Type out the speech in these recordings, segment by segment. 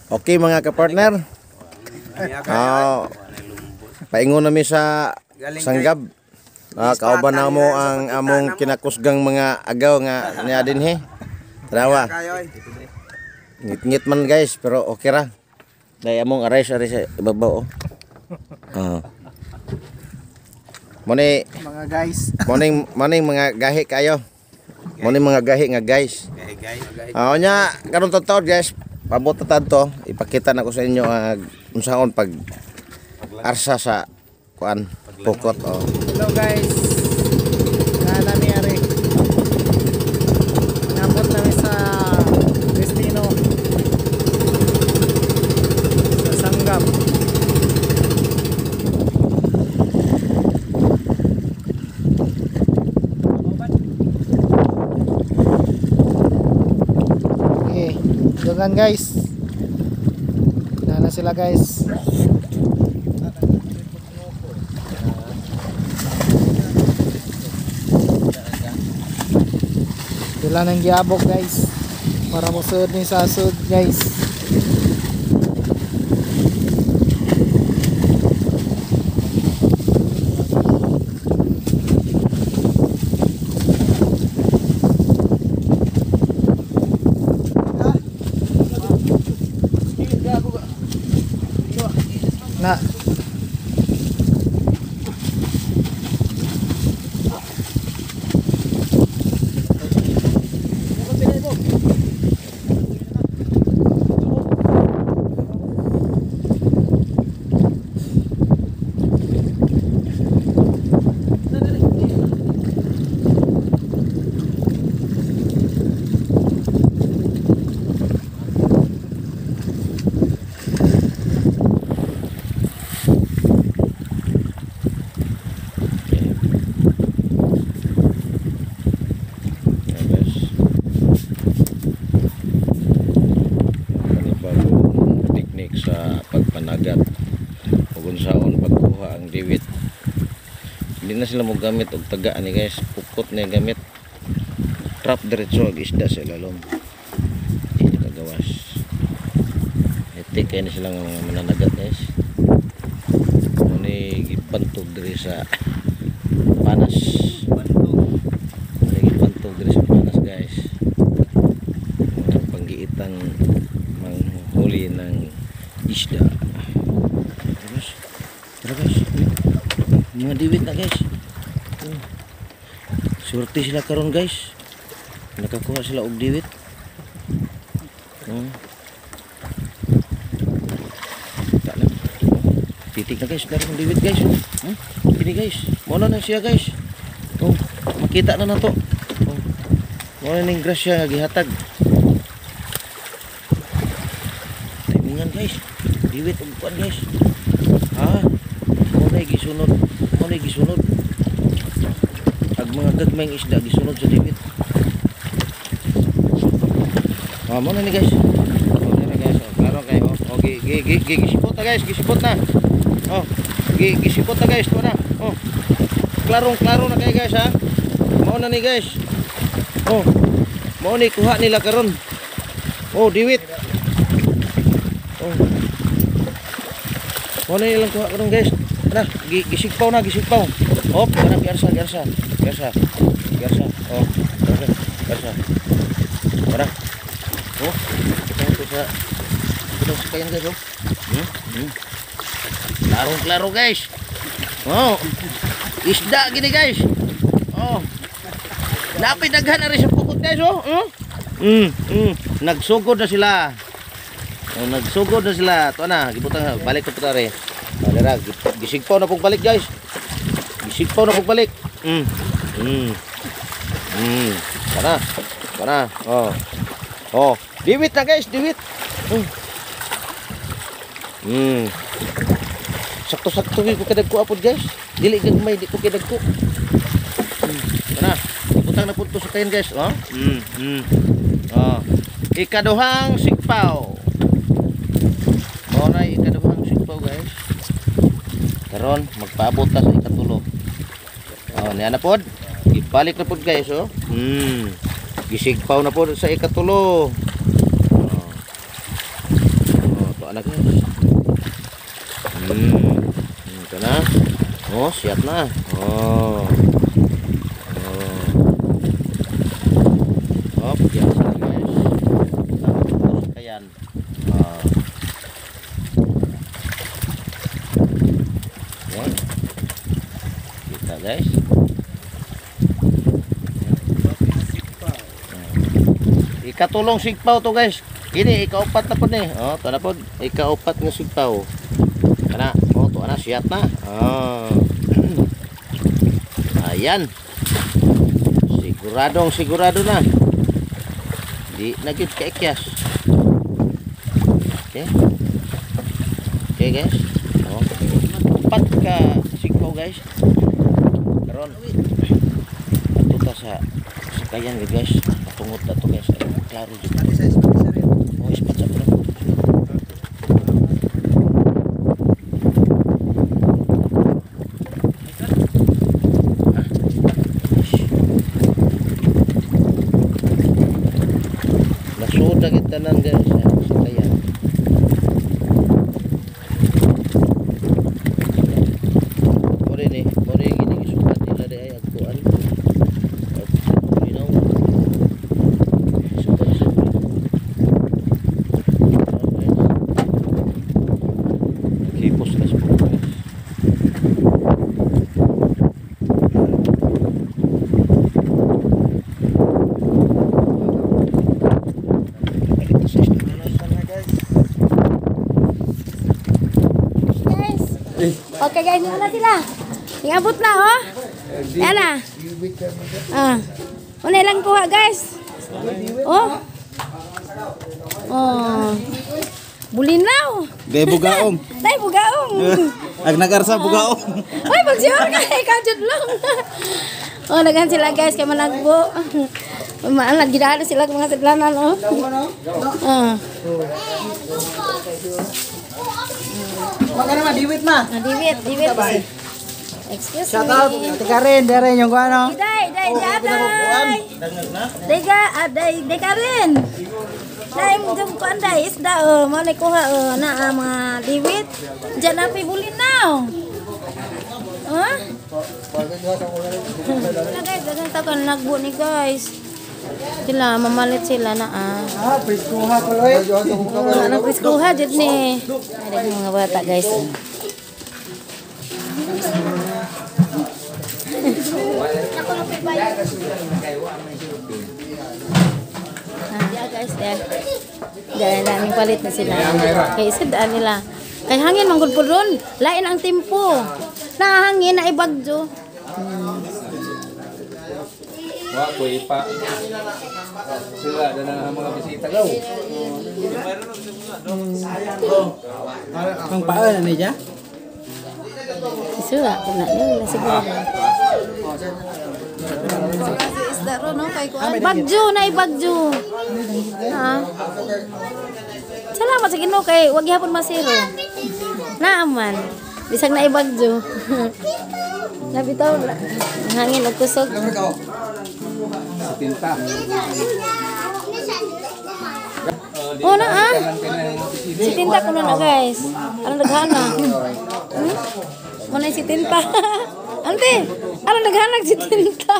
Okay mga kapartner. Paingon nami sa sanggab. Kauban na mo ang among kinakusgang mga agaw nga niya din he. Tarawa. Ngit-ngit man guys pero okay ra. Dai among aray sa ibabaw. Mone mga guys. Morning mga gahi kayo. Morning mga gahi nga guys. Nya karon totoo guys. Pabot ta to, ipakita na ko sa inyo unsaon pag arsa sa kuan pukot. Hello guys. Nami ari. Nabot namin sa destino. Sa sanggam. Okay, jangan guys. Nana sila guys. Sila nang giabok guys para musud ni sa sud guys. Na sa pagpanagat o unsaon pagkuha ang diwit. Hindi na sila mo gamit og tagaan ni guys, pukot na gamit trap diretso ag isda sa ilalom. Hindi kagawas etik kaya na silang mananagat guys. Muni gipantog diri sa panas, muni gipantog diri sa panas guys. Ang panggiitang manghuli ng isda. Tara guys, mga diwit na guys. Surti sila karon guys, nakakuha sila og diwit. Titik na guys, karon diwit guys. Ini guys, muna na siya guys. Makita na nato. Muna ning grasya nga gihatag. Timingan guys, diwit og kuan guys. Muna gisunod. Ag mga gagmayng isda gisunod sa diwit. Muna ni guys. Muna guys, klaro kayo. Gisipot na guys, gisipot na. Gisipot na guys, to na. Klaro na kayo guys ha. Muna ni guys. Muna ni kuha nila karon. Diwit. Muna nilang kuha karon guys. Nah, gisigpaw na. Kana gersa. Gersa. Kana. Kita sa kayan guys. Klaro guys. Isda gini guys. Napay daghan na rin sa pukot guys. Nagsugod na sila. Ito na, gibutang balik ko tare. Dara, gisigpaw na pong balik guys. Kana. Diwit na guys, diwit. Sakto-sakto ko kadagko apod guys. Dili gagmay di ko kadagko. Kana, gibutang na pud to sa kain guys, Ikaduhang sigpaw. Ikaduhang sigpaw guys. Karon magpaabot ta sa ikatulo. Niya na pod. Gibalik na pod guys Gisigpaw na pod sa ikatulo. anak guys. Ito na. Oh, siap na. Oh. Oh, biasa guys. Terus kayan. Oh. Yan. Kita guys. Ikatulong sigpaw to guys. Ini ikaupat na po ni. Oh, to na po. Ikaupat nga sigpaw. Kana, oh, to na siyat na. Oh. Ayan. Sigurado na. Di nagit ka ikyas. Okay. Okay guys. Oh. Upat ka sigpaw guys. Karon. Ato ta sa kayan guys. Patungot na to guys. Klaro dito. Oh, ispat sa pala. Nasuda kita nan guys sa kayan. Mori ni gini sukat nila di ay agtuan. Kipos na sa guys. Okay guys, na sila. Iabot na oh. Yan na. Una lang kuha guys. Oh. Oh. Bulinaw. Gay bugaong. Dai bugaong. Ag nagarsa bugaong. Oy, pagsiyor ka kajud lang. Oh, lagan sila guys kay managbo. Maalag gidala sila mga sedlanan oh. Magkano ma diwit ma? Diwit. Excuse me. Shout out Karen, dere yung ano. Day, Karen. Day mo jung kuan day isda mo ni kuha na mga diwit. Diyan na pi bulinaw. Guys, dagang takan nagbo ni guys. Sila mamalit sila na Preskuha ko loy. Anak preskuha jud ni. Ada mga bata guys. Ya guys ya. Dahil daming palit na sila. Kaya isadaan nila. Kay hangin manggod po ron. Lain ang tempo. Nahangin na ibagyo. Wa ko ipa. Sila na mga bisita gaw. Ang paa na niya. Isura kena nila siguro. Isda ro no kay kuan. Bagyo na ibagyo. Salamat sa Ginoo kay wag gihapon masiro. Naaman. Bisag na ibagyo. Nabitaw hangin og kusog. Tinta. Oh na Si Tinta kuno na guys. Ano naghana? Mana si Tinta? Ante, ano naghanag si Tinta?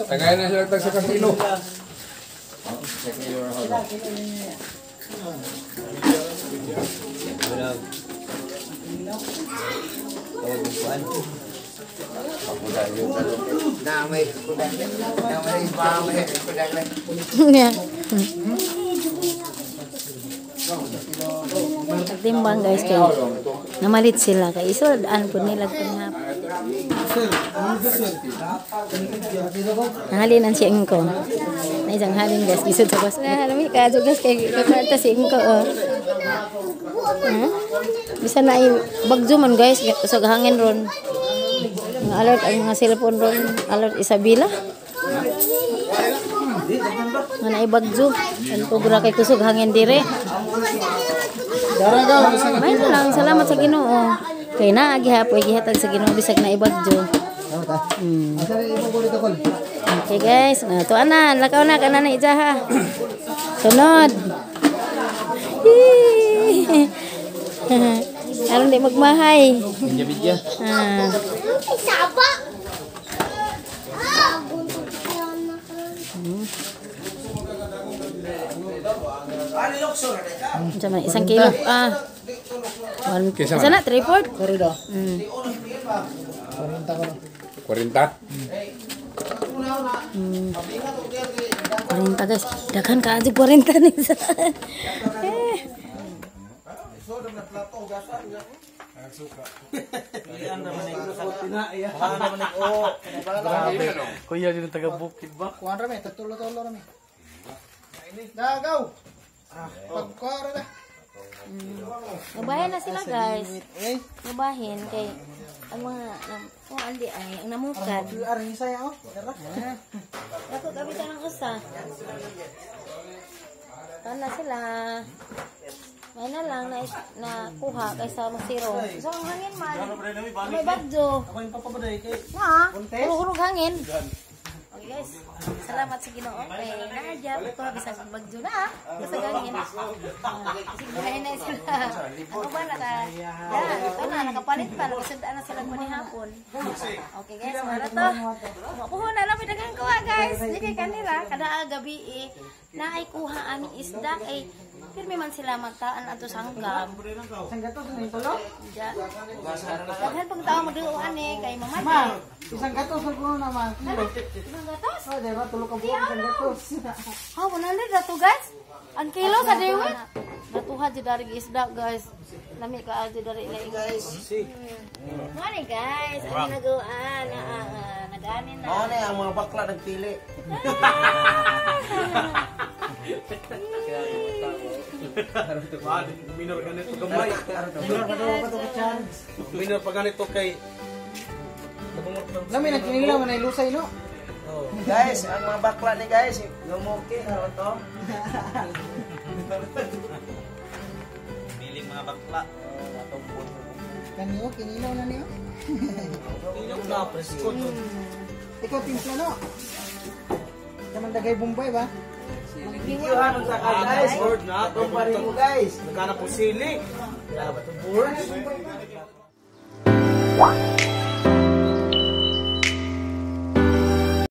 Tagay na sila tag sa kasino. Ya. Timbang guys kay namalit sila kay isodaan po nila tungap. Halinan si Engko. Na isang halin guys isod sa bus. Na lami ka guys kay kakwarta si Engko Bisa na bagyo man guys sa hangin ron. Mga alert ang mga cellphone ron, alert Isabela. Mana ibagyo, ang tugra kay kusog hangin dire. May lang salamat sa Ginoo. Kay naa gihapoy gihatag sa Ginoo bisag na ibagyo. Okay guys, to ana lakaw na kana na ijaha. Sunod. Aron di magmahay. Bidya-bidya. Ah. Sama isang kilo. Sana tripod. Korido. 40. 40 ko na. 40. 40 guys. Daghan ka aja 40 nih. Kuya din taga bukid ba? Kuan rame, tulo-tulo rame. Dagaw. Pagkuara na. Ngabahin na sila guys. Ngabahin kay ang mga andi ay ang namukad. Aring saya oh. Ako gabi ka ng usa. Ano sila? May na lang na kuha kaysa masiro. So ang hangin man. May bagyo. Ako yung papabaday kay. Na, hurug hangin. Okay guys, salamat sa Ginoo kay naadya ko bisag bagyo na sa hangin. Sige na sila. Ano ba nakapalit pa nakasudaan na sila ko ni hapon. Okay guys, mara to. Mapuho na lang daghang kuha guys. Sige kanila kada gabi na ay kuha aming isda kay pirmi man sila magtaan ato sanggam. Sanggam to sa tulo? Ja. Daghan pag tao magduan kay mamay. Isang gatos sa kuno naman. Isang gatos? Oh, diba tulo ka buo isang gatos. Ha, 100 na to guys. Ang kilo sa dewi. Natuha di dari isda guys. Lami ka aja dari lain guys. Morning guys. Ano nagawa nag-anin na. Ano ang mga bakla nagpili? Minor ganito gamay. Minor pa ganito kay Lami nagkinilaw na ilusay no. Guys, ang mga bakla ni guys, gumuki ano to? Piling mga bakla. Kaniyo kinilaw na niyo. Piling na presko. Ikaw timpla no. Naman dagay Bombay ba? Videohan ang saka guys. Board na. Kumparin mo guys. Nagkana po sili. Dapat ang board.